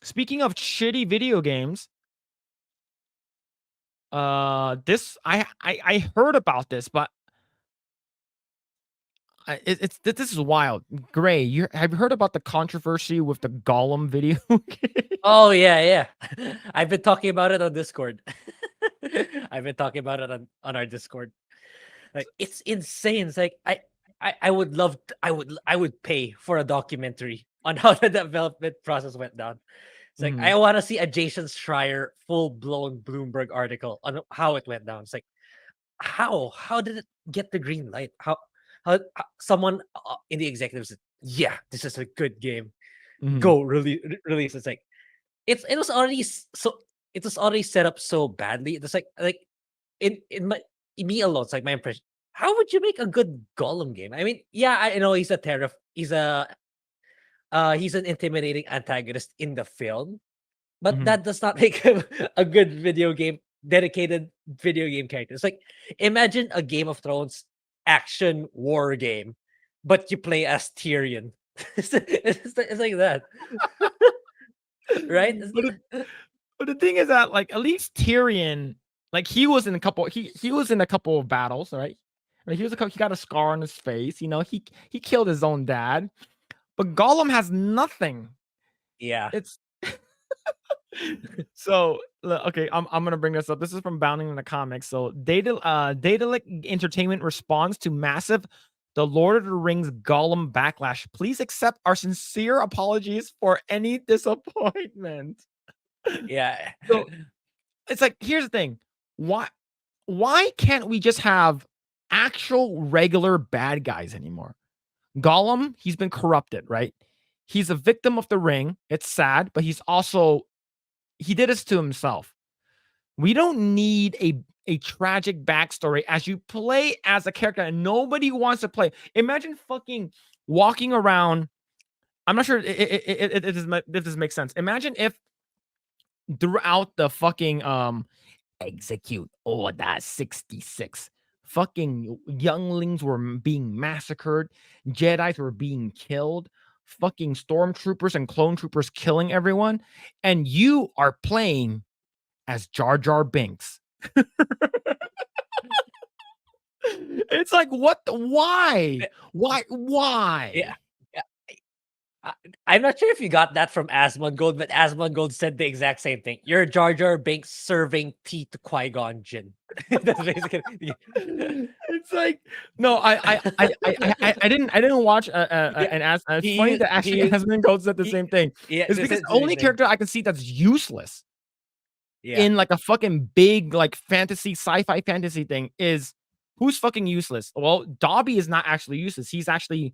Speaking of shitty video games, this I heard about this, but this is wild. Grae, you have you heard about the controversy with the Gollum video game? Oh yeah, yeah. I've been talking about it on Discord. I've been talking about it on our Discord. Like it's insane. It's like I would love I would pay for a documentary on how the development process went down. It's like Mhm, I want to see a Jason Schreier full blown Bloomberg article on how it went down. It's like how did it get the green light? How someone in the executives said, yeah, this is a good game. mhm. Go release. It's like it was already so it was already set up so badly. It's like in my me alone, it's like my impression. How would you make a good Gollum game? I mean, yeah, I know he's an intimidating antagonist in the film, but Mhm. that does not make him a good dedicated video game character. It's like imagine a Game of Thrones action war game, but you play as Tyrion. It's like that, right? But the but the thing is that, like, at least Tyrion, like, he was in a couple of battles, right? Like, he got a scar on his face, he killed his own dad, but Gollum has nothing. Yeah. It's so okay, I'm gonna bring this up. This is from Bounding in the Comics. So Daedalic Entertainment responds to massive The Lord of the Rings Gollum backlash. Please accept our sincere apologies for any disappointment. Yeah. So it's like, here's the thing. Why why can't we just have actual regular bad guys anymore? Gollum, he's been corrupted, right? He's a victim of the ring. It's sad, but he did this to himself. We don't need a tragic backstory as you play as a character and nobody wants to play. Imagine fucking walking around. I'm not sure if this makes sense. Imagine if throughout the fucking execute order 66, fucking younglings were being massacred, Jedi's were being killed, fucking stormtroopers and clone troopers killing everyone, and you are playing as Jar Jar Binks. It's like, what the why? Why? Yeah. Why? Yeah. I I'm not sure if you got that from Asmongold, but Asmongold said the exact same thing. You're Jar Jar Binks serving tea to Qui-Gon Jinn. That's basically It's like, no, I didn't watch, yeah. and as it's funny He that actually he Asmongold Gold said the he same thing. yeah, It's this because is the the same only thing. character I can see that's useless Yeah. in like a fucking big, like, fantasy, sci-fi fantasy thing is who's fucking useless? Well, Dobby is not actually useless. He actually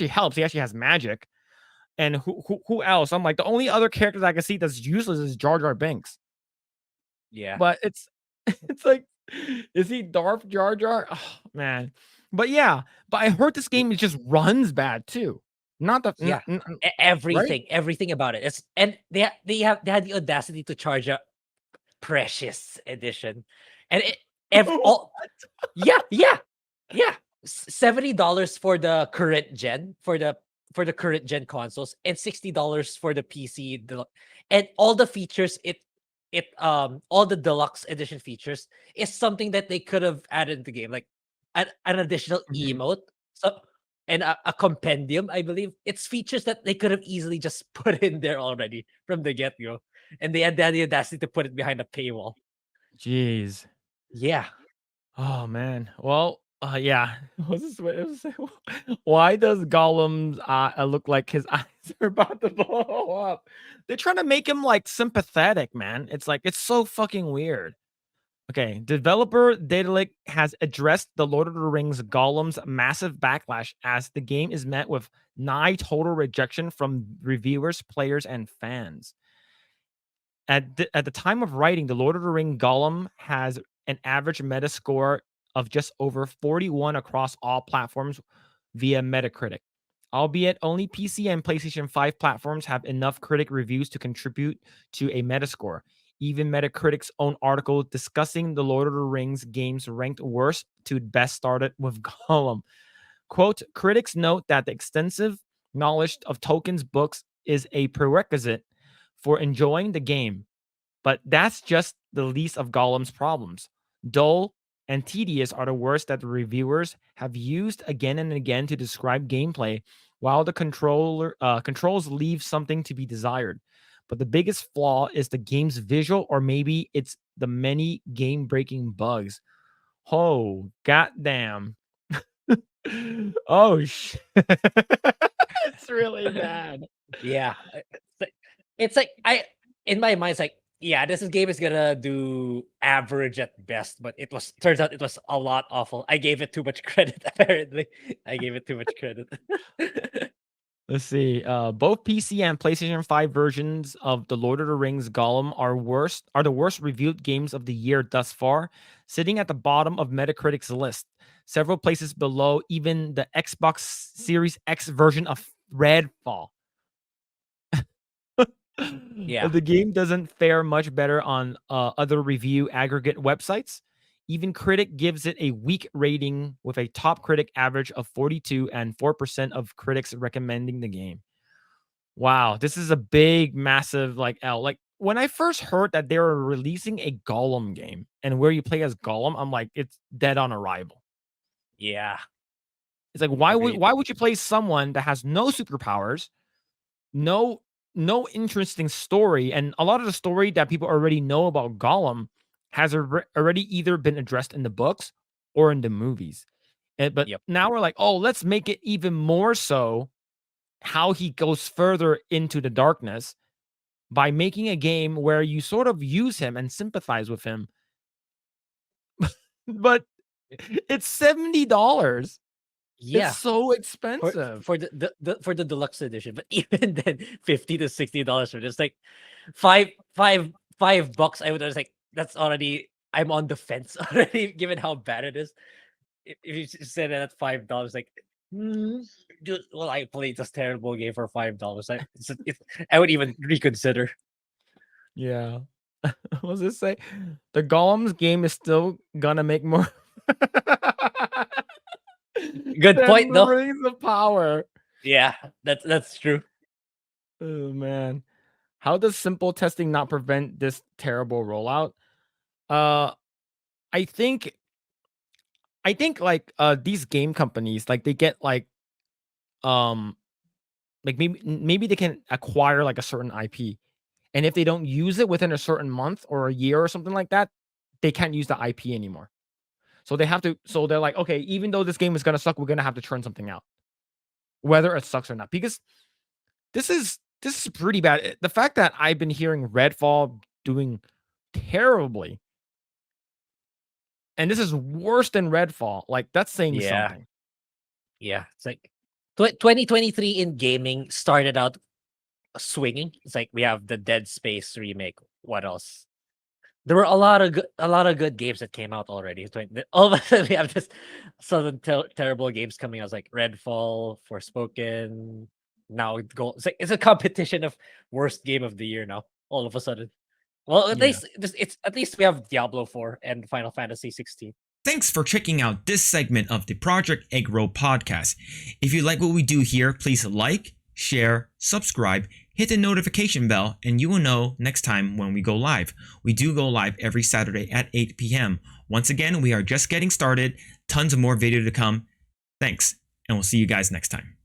helps. He actually has magic. And who else? I'm like, the only other characters I can see that's useless is Jar Jar Binks. Yeah. But it's it's like, is he Darth Jar Jar? Oh, man. But yeah, but I heard this game, it just runs bad too. Not the Yeah. right? Everything about it. It's and they had the audacity to charge a precious edition. And it all yeah, yeah. Yeah. $70 for the current gen for the current gen consoles and $60 for the PC and all the features all the deluxe edition features is something that they could have added to the game like an additional Mhm. emote so and a compendium. I believe it's features that they could have easily just put in there already from the get-go, and they had the audacity to put it behind a paywall. Jeez. Yeah. Oh man. Well, yeah. What's this? Why does Gollum's look like his eyes are about to blow up? They're trying to make him like sympathetic, man. It's like it's so fucking weird. Okay, developer Daedalic has addressed the Lord of the Rings Gollum's massive backlash as the game is met with nigh total rejection from reviewers, players, and fans. At the time of writing, the Lord of the Ring Gollum has an average Metascore of just over 41 across all platforms via Metacritic. Albeit only PC and PlayStation 5 platforms have enough critic reviews to contribute to a Metascore. Even Metacritic's own article discussing the Lord of the Rings games ranked worst to best started with Gollum. Quote, critics note that the extensive knowledge of Tolkien's books is a prerequisite for enjoying the game. But that's just the least of Gollum's problems. Dull and tedious are the words that the reviewers have used again and again to describe gameplay, while the controls leave something to be desired. But the biggest flaw is the game's visual, or maybe it's the many game-breaking bugs. Oh, goddamn. Oh, shit. It's really bad. Yeah. It's like I in my mind, it's like, yeah, this game is gonna do average at best, but it was turns out it was a lot awful. I gave it too much credit, apparently. I gave it too much credit. Let's see. Both PC and PlayStation 5 versions of The Lord of the Rings Gollum are the worst reviewed games of the year thus far, sitting at the bottom of Metacritic's list. Several places below even the Xbox Series X version of Redfall. Yeah. The game doesn't fare much better on other review aggregate websites. Even Critic gives it a weak rating, with a top critic average of 42 and 4% of critics recommending the game. Wow, this is a big, massive like L. Like when I first heard that they were releasing a Gollum game and where you play as Gollum, I'm like, it's dead on arrival. Yeah. It's like Agreed. why would you play someone that has no superpowers, no no interesting story, and a lot of the story that people already know about Gollum has already either been addressed in the books or in the movies. But Yep. now we're like, oh, let's make it even more so how he goes further into the darkness by making a game where you sort of use him and sympathize with him. But it's $70. It's Yeah. so For expensive. for the deluxe edition. But even then, $50 to $60 for just like five five $5, I would just like that's already I'm on the fence already, given how bad it is. If you said that at $5, like, "Hmm, dude, well, I played this terrible game for $5. I would even reconsider." Yeah. What does it say? The Golem's game is still gonna make more Good than point, the though. Rings of Power. Yeah, that's true. Oh man. How does simple testing not prevent this terrible rollout? Uh I think like these game companies, like they get um like maybe they can acquire like a certain IP. And if they don't use it within a certain month or a year or something like that, they can't use the IP anymore. So they have to. So they're like, okay, even though this game is gonna suck, we're gonna have to churn something out, whether it sucks or not. Because this is pretty bad. The fact that I've been hearing Redfall doing terribly, and this is worse than Redfall, like that's saying Yeah, something. yeah. It's like 2023 in gaming started out swinging. It's like we have the Dead Space remake. What else? There were a lot of good games that came out already. It's like all of a sudden we have this sudden terrible games coming out. It's like Redfall, Forspoken. Now it's a competition of worst game of the year now. All of a sudden, well, at Yeah. least it's at least we have Diablo 4 and Final Fantasy 16. Thanks for checking out this segment of the Project Eggroll podcast. If you like what we do here, please like, share, subscribe, hit the notification bell, and you will know next time when we go live. We do go live every Saturday at 8 p.m. Once again, we are just getting started. Tons of more video to come. Thanks, and we'll see you guys next time.